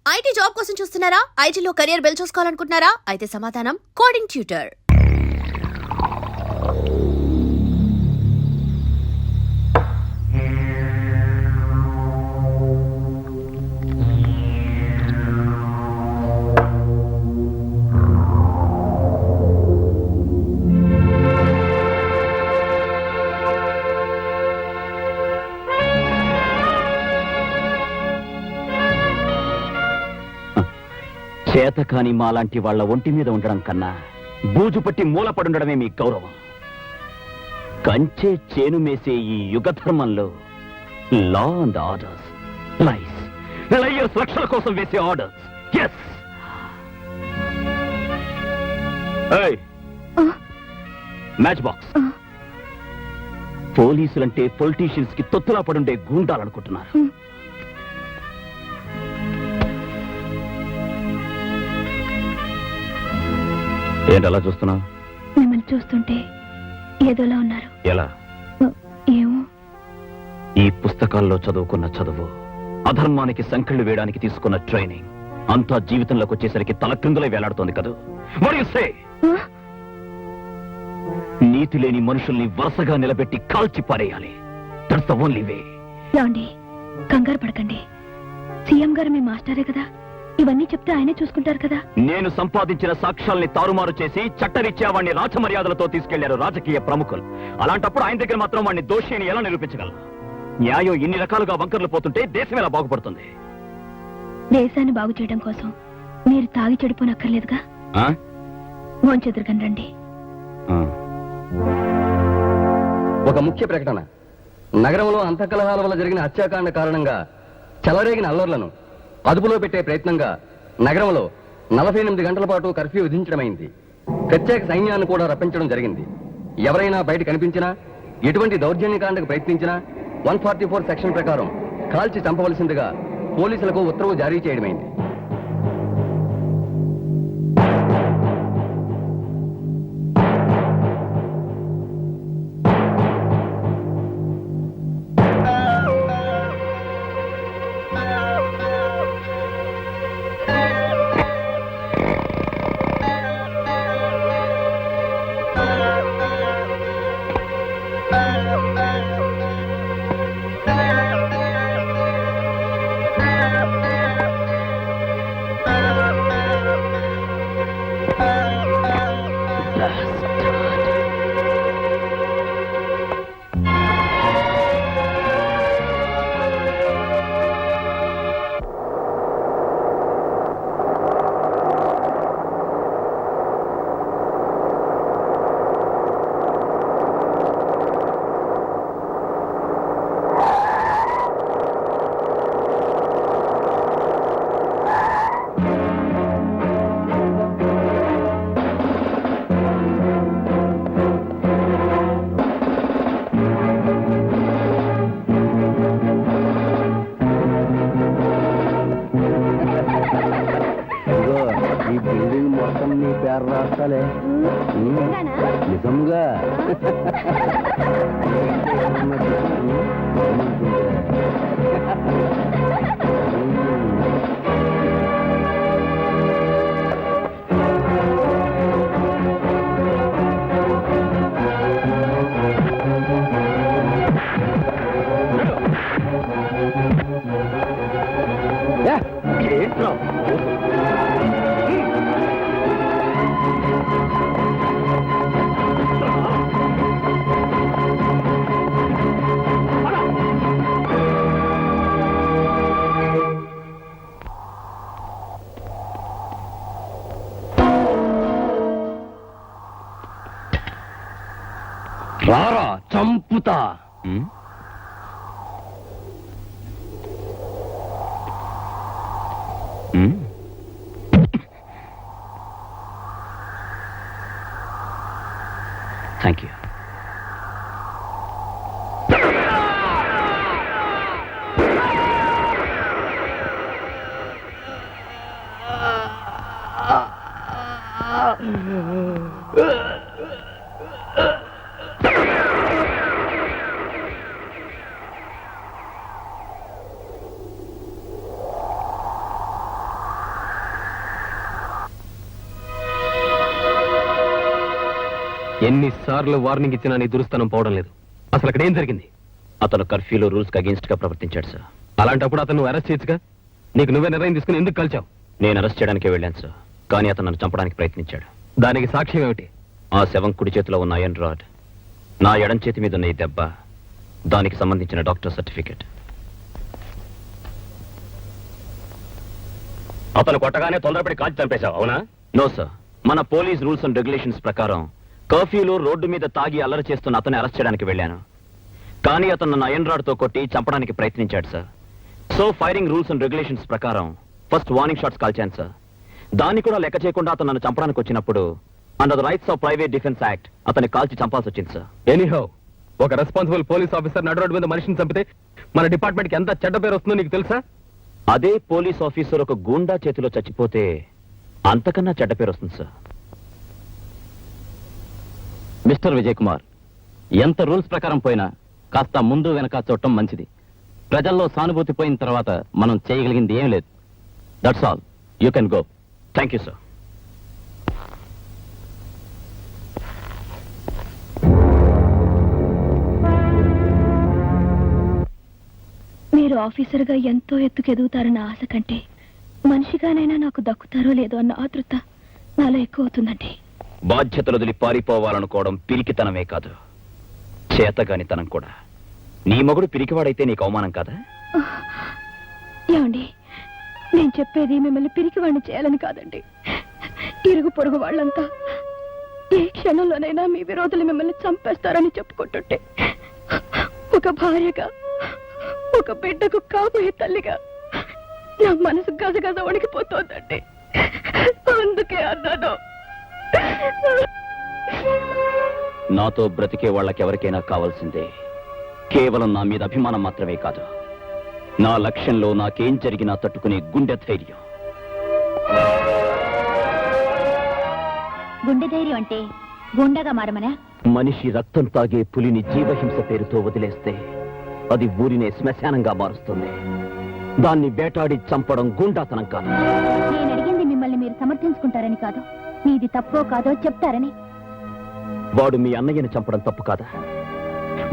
IT job కోసం చూస్తున్నారా? ఐటీలో కెరియర్ బిల్డ్ చూసుకోవాలనుకుంటున్నారా? అయితే సమాధానం కోడింగ్ ట్యూటర్. చేతకాని మాలాంటి వాళ్ల ఒంటి మీద ఉండడం కన్నా బూజు పట్టి మూలపడుండడమే మీ గౌరవం. కంచే చేను మేసే ఈ యుగ ధర్మంలో లా అండ్ ఆర్డర్స్, లయర్స్ రక్షణ కోసం వేసే ఆర్డర్స్. Yes, match box. పోలీసులంటే పొలిటీషియన్స్ కి తొత్తులా పడుండే గూండాలనుకుంటున్నారు. ఏంటి అలా చూస్తున్నావు? మిమ్మల్ని చూస్తుంటే ఏదోలా ఉన్నారు. ఎలా? ఏమో. ఈ పుస్తకాల్లో చదువుకున్న చదువు, అధర్మానికి సంకెళ్లు వేయడానికి తీసుకున్న ట్రైనింగ్ అంతా జీవితంలోకి వచ్చేసరికి తలక్రిందులై వేలాడుతోంది కదా. నీతి లేని మనుషుల్ని వరుసగా నిలబెట్టి కాల్చి పారేయాలి. That's the only way. ఏమండి, కంగారు పడకండి. సీఎం గారు మీ మాస్టరే కదా, ఇవన్నీ చెప్తే ఆయనే చూసుకుంటారు కదా. నేను సంపాదించిన సాక్ష్యాల్ని తారుమారు చేసి చట్టరీత్యా వాడిని రాజమర్యాదలతో తీసుకెళ్లారు రాజకీయ ప్రముఖులు. అలాంటప్పుడు ఆయన దగ్గర మాత్రం వాడిని దోషిని ఎలా నిరూపించగలరు? న్యాయం ఇన్ని రకాలుగా వంకర్లు పోతుంటే దేశం ఎలా బాగుపడుతుంది? దేశాన్ని బాగు చేయడం కోసం మీరు తాగి చెడిపోనక్కర్లేదుగా. భోంచెదురుగని రండి. ఒక ముఖ్య ప్రకటన. నగరంలో అంతఃకలహాల వల్ల జరిగిన హత్యాకాండ కారణంగా చెలరేగిన అల్లర్లను అదుపులో పెట్టే ప్రయత్నంగా నగరంలో 48 గంటల పాటు కర్ఫ్యూ విధించడమైంది. ప్రత్యేక సైన్యాన్ని కూడా రప్పించడం జరిగింది. ఎవరైనా బయట కనిపించినా, ఎటువంటి దౌర్జన్యకాండకు ప్రయత్నించినా 144 సెక్షన్ ప్రకారం కాల్చి చంపవలసిందిగా పోలీసులకు ఉత్తర్వు జారీ చేయడమైంది. ఈ బిల్డింగ్ మొత్తం నీ పేరు రాస్తాలే. నిజంగా రారా చంపుతా. Thank you. ఎన్నిసార్లు వార్నింగ్ ఇచ్చినా నీ దురుస్తనం పోవడం లేదు. అసలు అక్కడ ఏం జరిగింది? అతను కర్ఫ్యూలో రూల్స్ కి అగేన్స్ట్ గా ప్రవర్తించాడు సార్. అలాంటప్పుడు అతను అరెస్ట్ చేయొచ్చుగా. నీకు నువ్వే నిర్ణయం తీసుకుని ఎందుకు కలిచావు? నేను అరెస్ట్ చేయడానికే వెళ్ళాను సార్, కానీ అతను నన్ను చంపడానికి ప్రయత్నించాడు. దానికి సాక్ష్యం ఏమిటి? ఆ శవం కుడి చేతిలో ఉన్న ఐరన్ రాడ్, నా ఎడం చేతి మీద ఉన్న ఈ దెబ్బ, దానికి సంబంధించిన డాక్టర్ సర్టిఫికెట్. అతను కొట్టగానే తొందరపడి కాల్చి చంపేశావు, అవునా? నో సార్, మన పోలీస్ రూల్స్ అండ్ రెగ్యులేషన్స్ ప్రకారం కర్ఫ్యూలో రోడ్డు మీద తాగి అల్లరి చేస్తున్న అతన్ని అరెస్ట్ చేయడానికి వెళ్ళాను. కానీ అతను నన్ను ఐరన్ రాడ్ తో కొట్టి చంపడానికి ప్రయత్నించాడు sir. So firing rules and regulations ప్రకారం ఫస్ట్ వార్నింగ్ షాట్స్ కాల్చాను సార్. దాన్ని కూడా లెక్క చేయకుండా అతను నన్ను చంపడానికి వచ్చినప్పుడు under the rights of private defence act అతన్ని కాల్చి చంపాల్సి వచ్చింది సార్. ఎనీహౌ, ఒక రెస్పాన్సిబుల్ పోలీస్ ఆఫీసర్ నడు రోడ్డు మీద మనిషిని చంపితే మన డిపార్ట్మెంట్ కి ఎంత చెడ్డ పేరు వస్తుందో నీకు తెలుసా? అదే పోలీస్ ఆఫీసర్ ఒక గూండా చేతిలో చచ్చిపోతే అంతకన్నా చెడ్డ పేరు వస్తుంది సార్. మిస్టర్ విజయ్ కుమార్, ఎంత రూల్స్ ప్రకారం పోయినా కాస్త ముందు వెనక చూడటం మంచిది. ప్రజల్లో సానుభూతి పోయిన తర్వాత మనం చేయగలిగింది ఏం లేదు. That's all, you can go. Thank you sir. మీరు ఆఫీసర్గా ఎంతో ఎత్తుకెదుగుతారన్న ఆశ కంటే మనిషిగానైనా నాకు దక్కుతారో లేదో అన్న ఆతృత నాలో ఎక్కువ అవుతుందండి. బాధ్యతలు వదిలి పారిపోవాలనుకోవడం పిరికితనమే కాదు, చేతగానితనం కూడా. నీ మొగుడు పిరికివాడైతే నీకు అవమానం కాదా? ఏమండి, నేను చెప్పేది మిమ్మల్ని పిరికివాడిని చేయాలని కాదండి. ఇరుగు పొరుగు వాళ్ళంతా ఏ క్షణంలోనైనా మీ విరోధులు మిమ్మల్ని చంపేస్తారని చెప్పుకుంటుంటే ఒక భార్యగా, ఒక బిడ్డకు కాబోయే తల్లిగా నా మనసు గజగజ వణికిపోతోందండి. అందుకే అన్నాను. నాతో బ్రతికే వాళ్ళకెవరికైనా కావాల్సిందే కేవలం నా మీద అభిమానం మాత్రమే కాదు, నా లక్ష్యంలో నాకేం జరిగినా తట్టుకునే గుండె ధైర్యం. గుండె ధైర్యం అంటే గుండెగా మారమనా? మనిషి రక్తం తాగే పులిని జీవహింస పేరుతో వదిలేస్తే అది ఊరినే శ్మశానంగా మారుస్తుంది. దాన్ని వేటాడి చంపడం గుండాతనం కాదు. నేను అడిగింది మిమ్మల్ని మీరు సమర్థించుకుంటారని కాదు, మీది తప్పో కాదో చెప్తారని. వాడు మీ అన్నయ్యని చంపడం తప్పు కాదా?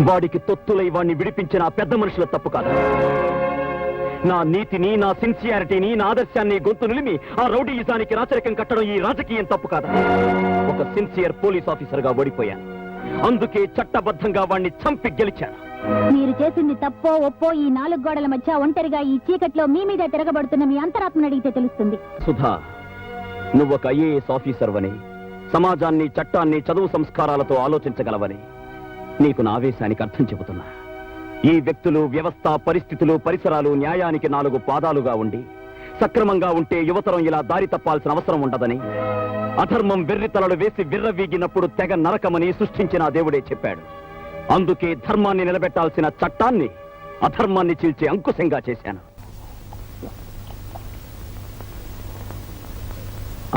వాడికి తొత్తులై వాడిని విడిపించిన ఆ పెద్ద మనుషుల తప్పు కాదా? నా నీతిని, నా సిన్సియారిటీని, నా ఆదర్శాన్ని గొంతు నిలిమి ఆ రౌడీయిజానికి రాచరికం కట్టడం ఈ రాజకీయం తప్పు కాదా? ఒక సిన్సియర్ పోలీస్ ఆఫీసర్ గా ఓడిపోయాను, అందుకే చట్టబద్ధంగా వాడిని చంపి గెలిచాను. మీరు చేసింది తప్పో ఒప్పో ఈ 4 గోడల మధ్య ఒంటరిగా ఈ చీకట్లో మీ మీద తిరగబడుతున్న మీ అంతరాత్మను అడిగితే తెలుస్తుంది. సుధా, నువ్వొక ఐఏఎస్ ఆఫీసర్ వని, సమాజాన్ని, చట్టాన్ని, చదువు సంస్కారాలతో ఆలోచించగలవని నీకు నా ఆవేశానికి అర్థం చెబుతున్నా. ఈ వ్యక్తులు, వ్యవస్థ, పరిస్థితులు, పరిసరాలు న్యాయానికి 4 పాదాలుగా ఉండి సక్రమంగా ఉంటే యువతరం ఇలా దారి తప్పాల్సిన అవసరం ఉండదని, అధర్మం వెర్రితలలు వేసి విర్రవీగినప్పుడు తెగ నరకమని సృష్టించిన ఆ దేవుడే చెప్పాడు. అందుకే ధర్మాన్ని నిలబెట్టాల్సిన చట్టాన్ని అధర్మాన్ని చీల్చే అంకుశంగా చేశాను.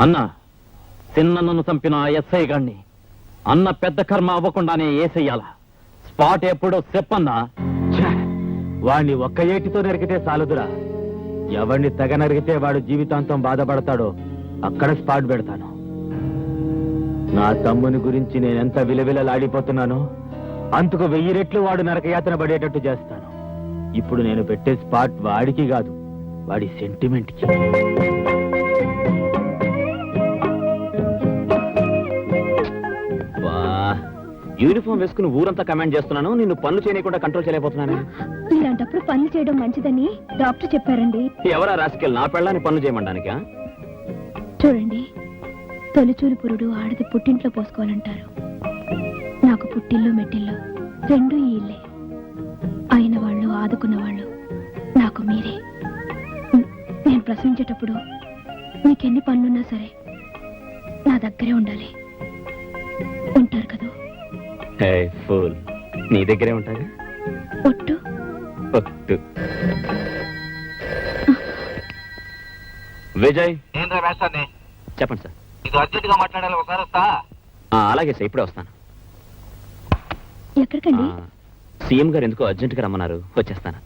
అన్న, చిన్నను చంపిన ఆ ఎస్ఐ గాడిని అన్న పెద్ద కర్మ అవ్వకుండానే ఏసెయ్యాల. స్పాట్ ఎప్పుడో చెప్పన్నా. వాణ్ణి ఒక్క ఏటితో నరికితే చాలదురా. ఎవరిని తెగ నరికితే వాడు జీవితాంతం బాధపడతాడో అక్కడ స్పాట్ పెడతాను. నా తమ్ముని గురించి నేనెంత విలవిలలాడిపోతున్నానో అంతకు 1000 రెట్లు వాడు నరకయాతన పడేటట్టు చేస్తాను. ఇప్పుడు నేను పెట్టే స్పాట్ వాడికి కాదు, వాడి సెంటిమెంట్కి. యూనిఫామ్ వేసుకుని ఊరంతా కమాండ్ చేస్తున్నాను, నిన్ను పనులు చేయకుండా కంట్రోల్ చేయలేకపోతున్నాను. ఇలాంటప్పుడు పనులు చేయడం మంచిదని డాక్టర్ చెప్పారండి. ఎవరా రాసుకెళ్ళి నా పెళ్ళాన్ని పనులు చేయమండానికా? చూడండి, తొలిచూలు పురుడు ఆడది పుట్టింట్లో పోసుకోవాలంటారు. నాకు పుట్టిల్లు మెట్టిల్లు రెండు ఈ ఇల్లే. అయిన వాళ్ళు, ఆదుకున్న వాళ్ళు నాకు మీరే. నేను ప్రసవించేటప్పుడు మీకెన్ని పనులున్నా సరే నా దగ్గరే ఉండాలి. ఉంటారు కదా? ఫూల్, నీ దగ్గరే ఉంటాగా. ఒట్టు ఒట్టు. విజయ్, ఏంద్రా వేస్తాన్ని? చెప్పండి సార్. ఇది అర్జెంట్ గా మాట్లాడాలి, ఒకసారి వస్తా. అలాగే సార్, ఇప్పుడే వస్తాను. ఎక్కడికండి? సీఎం గారు ఎందుకో అర్జెంట్ గా రమ్మన్నారు, వచ్చేస్తాను.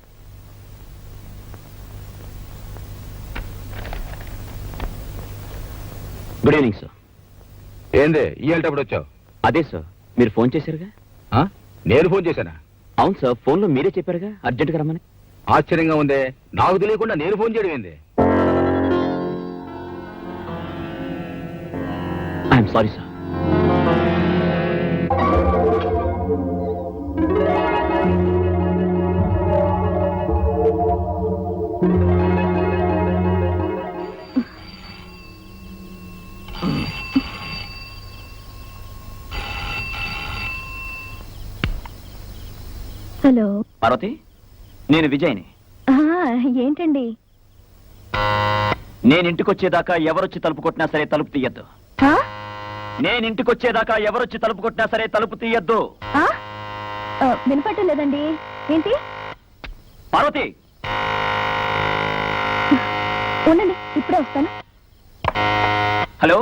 Good evening sir. ఏంది ఈ వెళ్ళేటప్పుడు వచ్చావు? అదే సార్, మీరు ఫోన్ చేశారుగా? ఆ? నేను ఫోన్ చేశానా? అవును సార్, ఫోన్లో మీరే చెప్పారుగా అర్జెంట్గా రమ్మని. ఆశ్చర్యంగా ఉందే, నాకు తెలియకుండా నేను ఫోన్ చేయడం ఏంది? I'm sorry sir. Hello. Parvati, నేను విజయ్ని. ఏంటండి? నేను ఇంటికొచ్చేదాకా ఎవరొచ్చి తలుపు కొట్టినా సరే తలుపు తీయద్దు. నేను ఇంటికొచ్చేదాకా ఎవరొచ్చి తలుపు కొట్టినా సరే తలుపు తీయద్దు. వినపట్టం లేదండి. ఏంటి? పార్వతి, ఉండండి, ఇప్పుడే వస్తాను. హలో.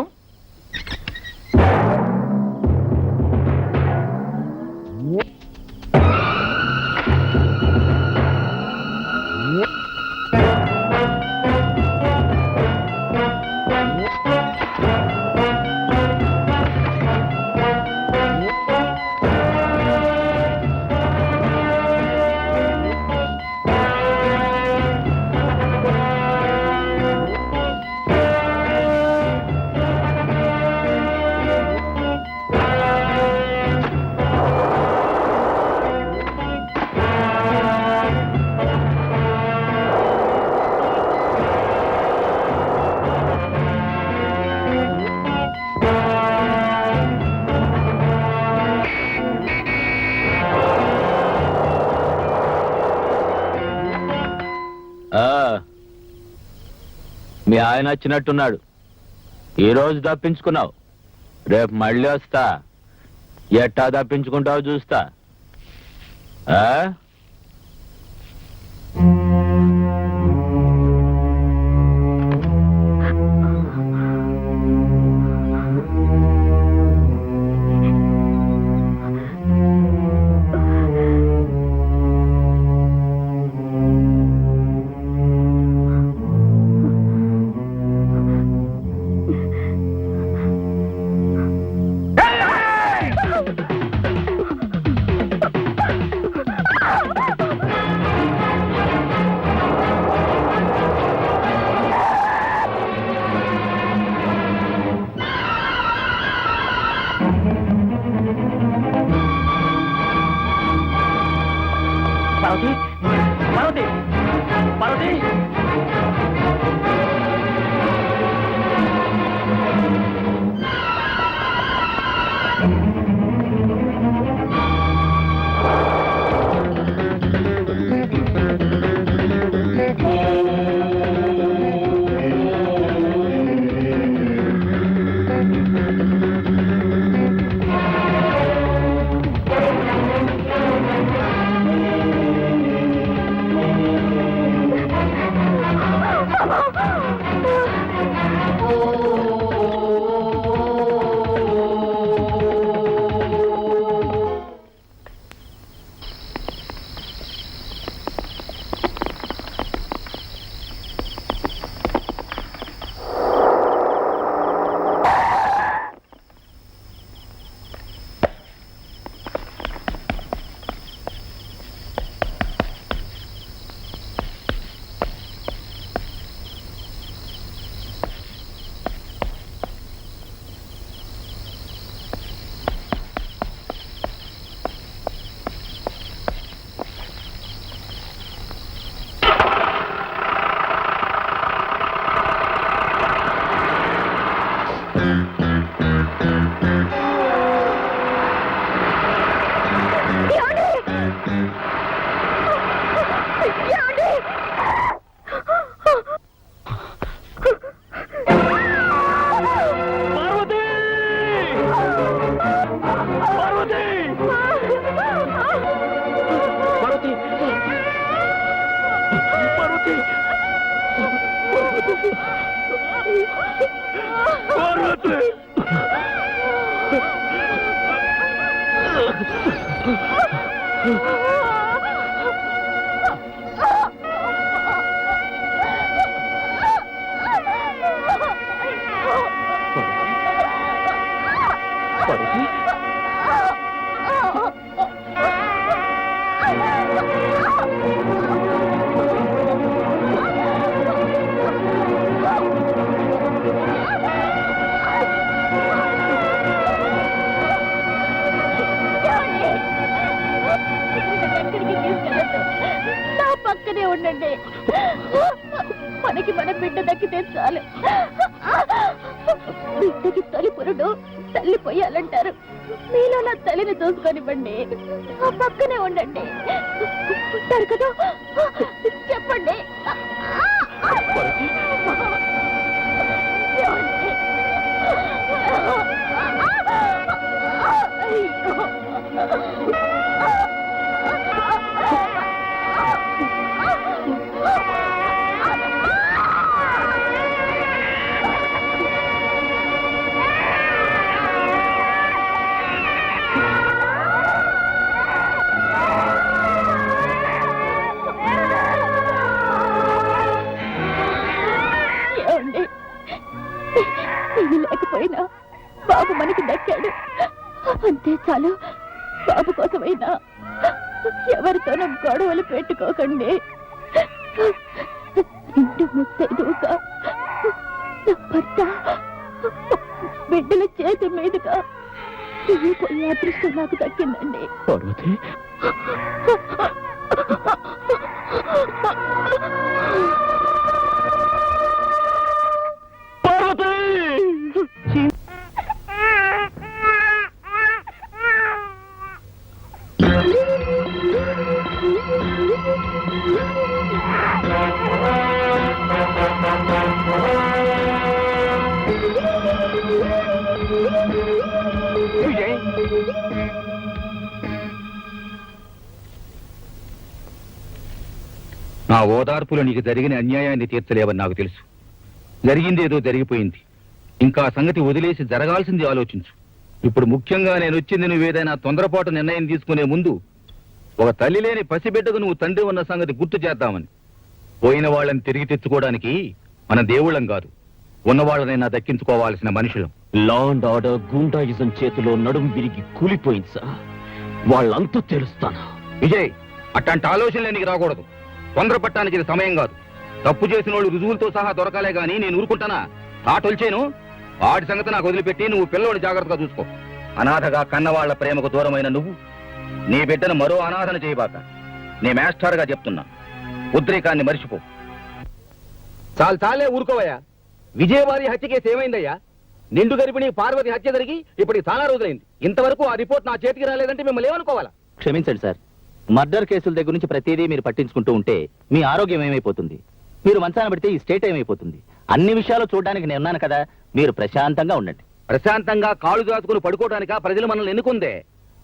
మీ ఆయన వచ్చినట్టున్నాడు. ఈ రోజు తప్పించుకున్నావు, రేపు మళ్ళీ వస్తా. ఎట్టా తప్పించుకుంటావు చూస్తా. ఆ పార్వతి, పార్వతి, పార్వతి. బిడ్డ దక్కితే చాలు. బిడ్డకి తొలి పురుడు తల్లి పోయాలంటారు. మీలో నా తల్లిని చూసుకొనివ్వండి, ఆ పక్కనే ఉండండి. ఉంటారు కదా, చెప్పండి. ఇది లేకపోయినా బాబు మనకి దక్కాడు, అంతే చాలు. బాబు కోసమైనా ఎవరితోనూ గొడవలు పెట్టుకోకండి. ఇంటి ముత్తైదుగా నా భర్త బిడ్డల చేతి మీదుగా పోయే అదృష్టం నాకు దక్కిందండి. పార్వతి, నా ఓదార్పులో నీకు జరిగిన అన్యాయాన్ని తీర్చలేవని నాకు తెలుసు. జరిగిందేదో జరిగిపోయింది. ఇంకా సంగతి వదిలేసి జరగాల్సింది ఆలోచించు. ఇప్పుడు ముఖ్యంగా నేను వచ్చింది నువ్వేదైనా తొందరపాటు నిర్ణయం తీసుకునే ముందు ఒక తల్లి లేని పసిబిడ్డకు నువ్వు తండ్రి ఉన్న సంగతి గుర్తు చేద్దామని. పోయిన వాళ్ళని తిరిగి తెచ్చుకోవడానికి మన దేవుళ్ళం కాదు, ఉన్నవాళ్ళనైనా దక్కించుకోవాల్సిన మనుషులం. లా అండ్ ఆర్డర్ గూండాయిజం చేతిలో నడుం విరిగి కూలిపోయింది సార్. వాళ్ళంతా తెలుస్తాను. విజయ్, అట్లాంటి ఆలోచనలే నీకు రాకూడదు. తొందరపట్టానికి ఇది సమయం కాదు. తప్పు చేసిన వాళ్ళు రుజువులతో సహా దొరకాలే గాని నేను ఊరుకుంటానా? ఆటొల్చేను. వాడి సంగతి నాకు వదిలిపెట్టి నువ్వు పిల్లోని జాగ్రత్తగా చూసుకో. అనాథగా కన్నవాళ్ల ప్రేమకు దూరమైన నువ్వు నీ బిడ్డను మరో అనాథన చేయబాక. నీ మాస్టర్గా చెప్తున్నా, ఉద్రేకాన్ని మరిచిపో. చాలే ఊరుకోవయ్యా. విజయవారి హత్య కేసు ఏమైందయ్యా? నిండు గర్భిణి పార్వతి హత్య జరిగి ఇప్పటికి చాలా రోజులైంది. ఇంతవరకు ఆ రిపోర్ట్ నా చేతికి రాలేదంటే మిమ్మల్ని ఏమనుకోవాలా? క్షమించండి సార్, మర్డర్ కేసుల దగ్గర నుంచి ప్రతిదీ మీరు పట్టించుకుంటూ ఉంటే మీ ఆరోగ్యం ఏమైపోతుంది? మీరు మంచాన పెడితే ఈ స్టేట్ ఏమైపోతుంది? అన్ని విషయాలు చూడడానికి నేను ఉన్నాను కదా, మీరు ప్రశాంతంగా ఉండండి. ప్రశాంతంగా కాళ్ళు దాచుకుని పడుకోవడానికా ప్రజలు మనల్ని ఎన్నుకుందే?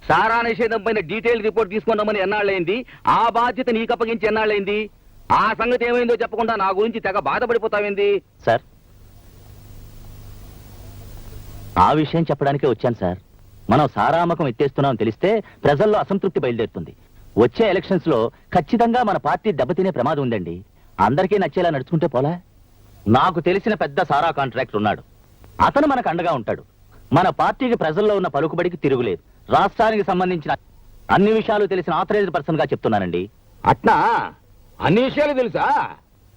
సారా నిషేధం పైన డీటెయిల్ రిపోర్ట్ తీసుకున్నామని ఎన్నాళ్ళైంది? ఆ బాధ్యత నీకు అప్పగించి ఎన్నాళ్ళైంది? ఆ సంగతి ఏమైందో చెప్పకుండా నా గురించి తెగ బాధపడిపోతావేంది? సార్, ఆ విషయం చెప్పడానికే వచ్చాను సార్. మనం సారామకం ఎత్తేస్తున్నాం తెలిస్తే ప్రజల్లో అసంతృప్తి బయలుదేరుతుంది. వచ్చే ఎలక్షన్స్ లో ఖచ్చితంగా మన పార్టీ దెబ్బతినే ప్రమాదం ఉందండి. అందరికీ నచ్చేలా నడుచుకుంటే పోలా? నాకు తెలిసిన పెద్ద సారా కాంట్రాక్టర్ ఉన్నాడు, అతను మనకు అండగా ఉంటాడు. మన పార్టీకి ప్రజల్లో ఉన్న పలుకుబడికి తిరుగులేదు. రాష్ట్రానికి సంబంధించిన అన్ని విషయాలు తెలిసిన ఆథరైజ్డ్ పర్సన్ గా చెప్తున్నానండి. అట్నా? అన్ని విషయాలు తెలుసా?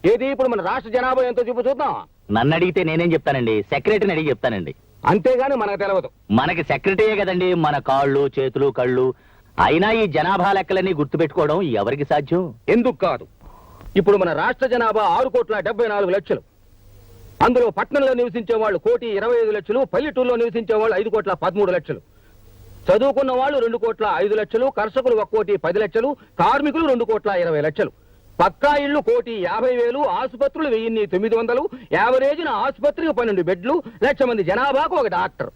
ఏది ఇప్పుడు మన రాష్ట్ర జనాభా ఎంతో చూపు చూద్దాం. నన్ను అడిగితే నేనేం చెప్తానండి, సెక్రటరీని అడిగి చెప్తానండి. అంతేగాని మనకు తెలియదు. మనకి సెక్రటరీయే కదండి మన కాళ్ళు చేతులు కళ్ళు. అయినా ఈ జనాభా లెక్కలన్నీ గుర్తుపెట్టుకోవడం ఎవరికి సాధ్యం? ఎందుకు కాదు? ఇప్పుడు మన రాష్ట్ర జనాభా 6,74,00,000. అందులో పట్టణంలో నివసించే వాళ్ళు 1,25,00,000, పల్లెటూరులో నివసించే వాళ్ళు 5,13,00,000. చదువుకున్న వాళ్ళు 2,05,00,000, కర్షకులు 1,10,00,000, కార్మికులు 2,20,00,000. పక్కా ఇళ్లు 1,50,000, ఆసుపత్రులు 1,900, యావరేజ్న ఆసుపత్రికి 12 బెడ్లు, 1,00,000 మంది జనాభాకు ఒక డాక్టర్.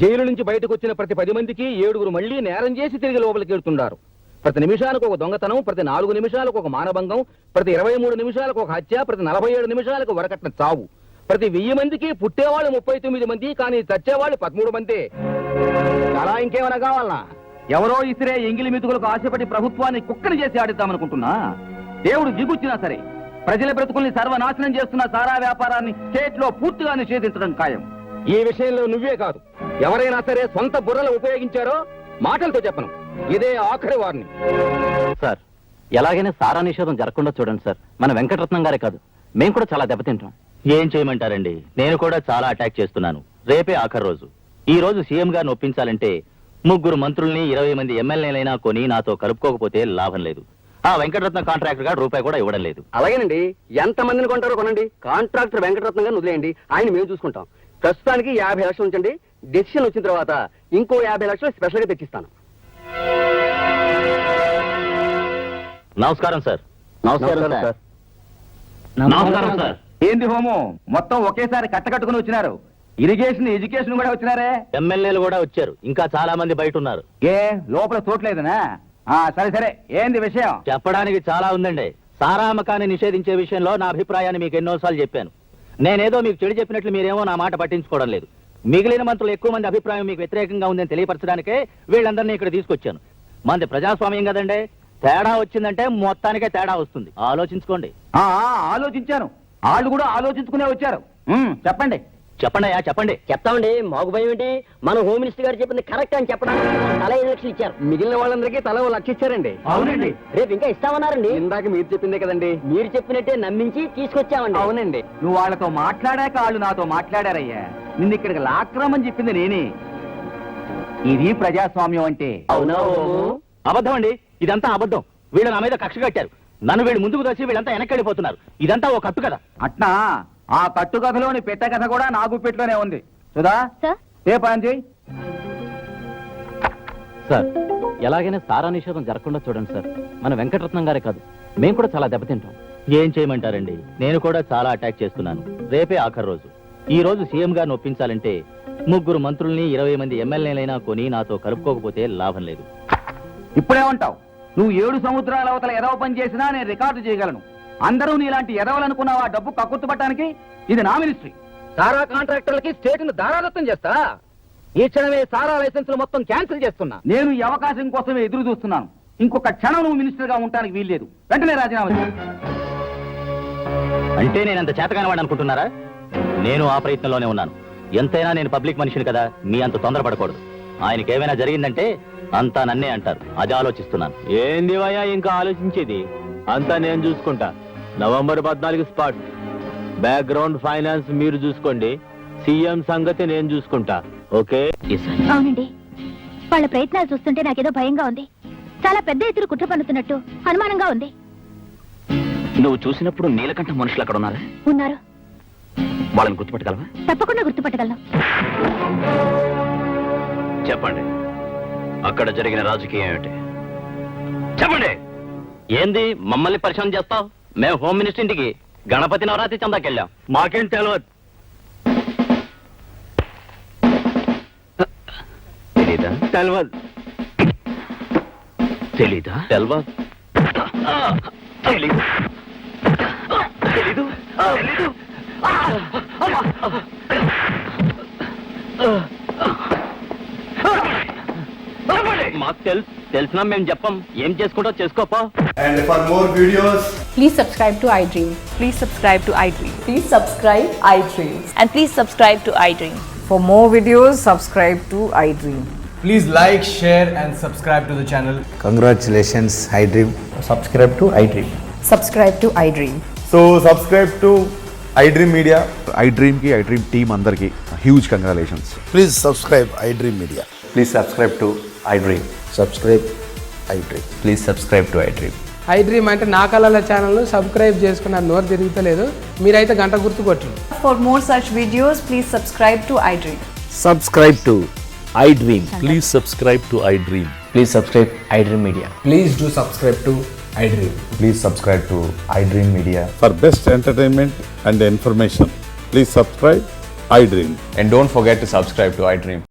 జైలు నుంచి బయటకు వచ్చిన ప్రతి 10 మందికి 7 మళ్లీ నేరం చేసి తిరిగి లోపలికి వెళ్తున్నారు. ప్రతి నిమిషానికి ఒక దొంగతనం, ప్రతి 4 నిమిషాలకు ఒక మానభంగం, ప్రతి 23 నిమిషాలకు ఒక హత్య, ప్రతి 47 నిమిషాలకు వరకట్న చావు. ప్రతి 1000 మందికి పుట్టేవాళ్ళు 39 మంది, కానీ చచ్చేవాళ్ళు 13 మంది. అలా ఇంకేమైనా కావాలనా? ఎవరో ఇసిరే ఎంగిలి మెతుకులకు ఆశపడి ప్రభుత్వాన్ని కుక్కని చేసి ఆడిద్దామనుకుంటున్నా? దేవుడు దిగుచ్చినా సరే ప్రజల బ్రతుకుల్ని సర్వనాశనం చేస్తున్న సారా వ్యాపారాన్ని స్టేట్ లో పూర్తిగా నిషేధించడం ఖాయం. ఈ విషయంలో నువ్వే కాదు, ఎవరైనా సరే సొంత బుర్రలు ఉపయోగించారో మాటలతో చెప్పను. ఇదే ఆఖరి వారిని. సార్, ఎలాగైనా సారా నిషేధం జరగకుండా చూడండి సార్. మన వెంకటరత్నం గారే కాదు, మేము కూడా చాలా దెబ్బతింటాం. ఏం చేయమంటారండి, నేను కూడా చాలా అటాక్ చేస్తున్నాను. రేపే ఆఖరి రోజు. ఈ రోజు సీఎం గారిని ఒప్పించాలంటే 3 మంత్రుల్ని 20 మంది ఎమ్మెల్యేలైనా కొని నాతో కలుపుకోకపోతే లాభం లేదు. ఆ వెంకటరత్న కాంట్రాక్టర్ గారు రూపాయి కూడా ఇవ్వడం లేదు. అలాగేనండి, ఎంత మందిని కొంటారో కొనండి. కాంట్రాక్టర్ వెంకటరత్నం గారిని వదిలేయండి, ఆయన మేము చూసుకుంటాం. ప్రస్తుతానికి 50 లక్షలు ఉంచండి. డెసిషన్ వచ్చిన తర్వాత ఇంకో 50 లక్షలు స్పెషల్ గా తెచ్చిస్తాను. నమస్కారం సార్. నమస్కారం సార్. నమస్కారం సార్. ఏంది హోమం, మొత్తం ఒకేసారి కట్టకట్టుకుని వచ్చినారు. ఇరిగేషన్, ఎడ్యుకేషన్ కూడా వచ్చినారే. ఎమ్మెల్యేలు కూడా వచ్చారు. ఇంకా చాలా మంది బయట ఉన్నారు. ఏ లోపల చూడలేదనా? సరే సరే, ఏంది విషయం? చెప్పడానికి చాలా ఉందండి. సారా అమ్మకాన్ని నిషేధించే విషయంలో నా అభిప్రాయాన్ని మీకు ఎన్నోసార్లు చెప్పాను. నేనేదో మీకు చెడు చెప్పినట్లు మీరేమో నా మాట పట్టించుకోవడం లేదు. మిగిలిన మంత్రులు ఎక్కువ మంది అభిప్రాయం మీకు వ్యతిరేకంగా ఉందని తెలియపరచడానికే వీళ్ళందరినీ ఇక్కడ తీసుకొచ్చాను. మంది ప్రజాస్వామ్యం కదండి, తేడా వచ్చిందంటే మొత్తానికే తేడా వస్తుంది. ఆలోచించుకోండి. ఆలోచించాను, వాళ్ళు కూడా ఆలోచించుకునే వచ్చారు. చెప్పండి. చెప్పండి అయ్యా, చెప్పండి. చెప్తామండి, మాకు భయం ఏంటి? మన హోమ్ మినిస్టర్ గారు చెప్పింది కరెక్ట్ అని చెప్పడానికి తల 5 లక్షలు ఇచ్చారు. మిగిలిన వాళ్ళందరికీ తల 1 లక్ష ఇచ్చారండి. అవునండి. రేపు ఇంకా ఇస్తామన్నారండి. ఇందాక మీరు చెప్పిందే కదండి. మీరు చెప్పినట్టే నమ్మించి తీసుకొచ్చామండి. అవునండి. నువ్వు వాళ్ళతో మాట్లాడాక వాళ్ళు నాతో మాట్లాడారయ్యా. నిన్ను ఇక్కడికి లాక్రమని చెప్పింది నేనే. ఇది ప్రజాస్వామ్యం అంటే. అవునా? అబద్ధం అండి, ఇదంతా అబద్ధం. వీళ్ళు నా మీద కక్ష కట్టారు. నన్ను వీళ్ళు ముందుకు దోసి వీళ్ళంతా వెనక్కి వెళ్ళిపోతున్నారు. ఇదంతా ఒక కట్టు కదా. అట్నా? ఆ కట్టుకథలోని పెట్ట కథ కూడా నా గుప్పెట్లోనే ఉంది. సుధా, ఏ పని చేయి. సార్, ఎలాగైనా సారా నిషేధం జరగకుండా చూడండి సార్. మన వెంకటరత్నం గారే కాదు, మేము కూడా చాలా దెబ్బతింటాం. ఏం చేయమంటారండి, నేను కూడా చాలా అటాక్ చేస్తున్నాను. రేపే ఆఖరి రోజు. ఈ రోజు సీఎం గారిని ఒప్పించాలంటే 3 మంత్రుల్ని 20 మంది ఎమ్మెల్యేలైనా కొని నాతో కలుపుకోకపోతే లాభం లేదు. ఇప్పుడేమంటావు? నువ్వు 7 సముద్రాల అవతల ఎదవ పని చేసినా నేను రికార్డు చేయగలను. అందరూ నీలాంటి ఎదవలనుకున్నావా డబ్బు కక్కుర్తుపట్టడానికి? ఇది నా మినిస్ట్రీ. సారా కాంట్రాక్టర్లకి స్టేట్ ను దారాదత్తం చేస్తా. ఈ క్షణమే సారా లైసెన్సులు మొత్తం క్యాన్సిల్ చేస్తున్నా. నేను ఈ అవకాశం కోసమే ఎదురు చూస్తున్నాను. ఇంకొక క్షణం నువ్వు మినిస్టర్ గా ఉండడానికి వీల్లేదు. వెంటనే రాజీనామా చేయి. అంటే నేను అంత చేతగాని వాడు అనుకుంటున్నారా? నేను ఆ ప్రయత్నంలోనే ఉన్నాను. ఎంతైనా నేను పబ్లిక్ మనిషిని కదా, మీ అంత తొందరపడకూడదు. ఆయనకి ఏమైనా జరిగిందంటే అంతా నన్నే అంటారు. అది ఆలోచిస్తున్నాను. ఏంది వయ్యా ఇంకా ఆలోచించేది? అంతా నేను చూసుకుంటా. November 14 spot. బ్యాక్గ్రౌండ్ ఫైనాన్స్ మీరు చూసుకోండి. సీఎం సంగతి నేను చూసుకుంటా. ఓకే? అవునండి, వాళ్ళ ప్రయత్నాలు చూస్తుంటే నాకేదో భయంగా ఉంది. చాలా పెద్ద ఎత్తున కుట్ర పన్నుతున్నట్టు అనుమానంగా ఉంది. నువ్వు చూసినప్పుడు నీలకంఠ మనుషులు అక్కడ ఉన్నారా? ఉన్నారు. వాళ్ళని గుర్తుపట్టగలవా? తప్పకుండా గుర్తుపట్టగలను. చెప్పండి, అక్కడ జరిగిన రాజకీయం ఏమిటి? చెప్పండి. ఏంది మమ్మల్ని పరిచయం చేస్తావు? మేము హోమ్ మినిస్టర్ ఇంటికి గణపతి నవరాత్రి చందాకెళ్ళాం. మాకేం తెలియదు. తెలీదా? తెలియదు. తెలీదా? తెలియదు. తెలీదు. తెలీదు. తెలీదు. మాకు తెలిసినా మేము చెప్పం. ఏం చేసుకుంటో చేసుకోపో. And for more videos, Please subscribe to iDream. Please subscribe to iDream. Please subscribe iDream. And please subscribe to iDream. For more videos, subscribe to iDream. please like, share and subscribe to the channel. Congratulations, iDream. Subscribe to iDream. Subscribe to iDream. So subscribe to iDream Media. iDream ki iDream team andarki huge congratulations. Please subscribe iDream Media. Please subscribe to iDream. Subscribe iDream. Please subscribe to iDream. iDream అంటే నా కళల channel subscribe చేసుకున్న నోరు తిరుగుతలేదు. మీరైతే గంట గుర్తు కొట్టండి. For more such videos, please subscribe to iDream. Subscribe to iDream. Please subscribe to iDream. Please subscribe iDream Media. Please do subscribe to iDream. Please subscribe to iDream Media. For best entertainment and information, please subscribe iDream. And don't forget to subscribe to iDream.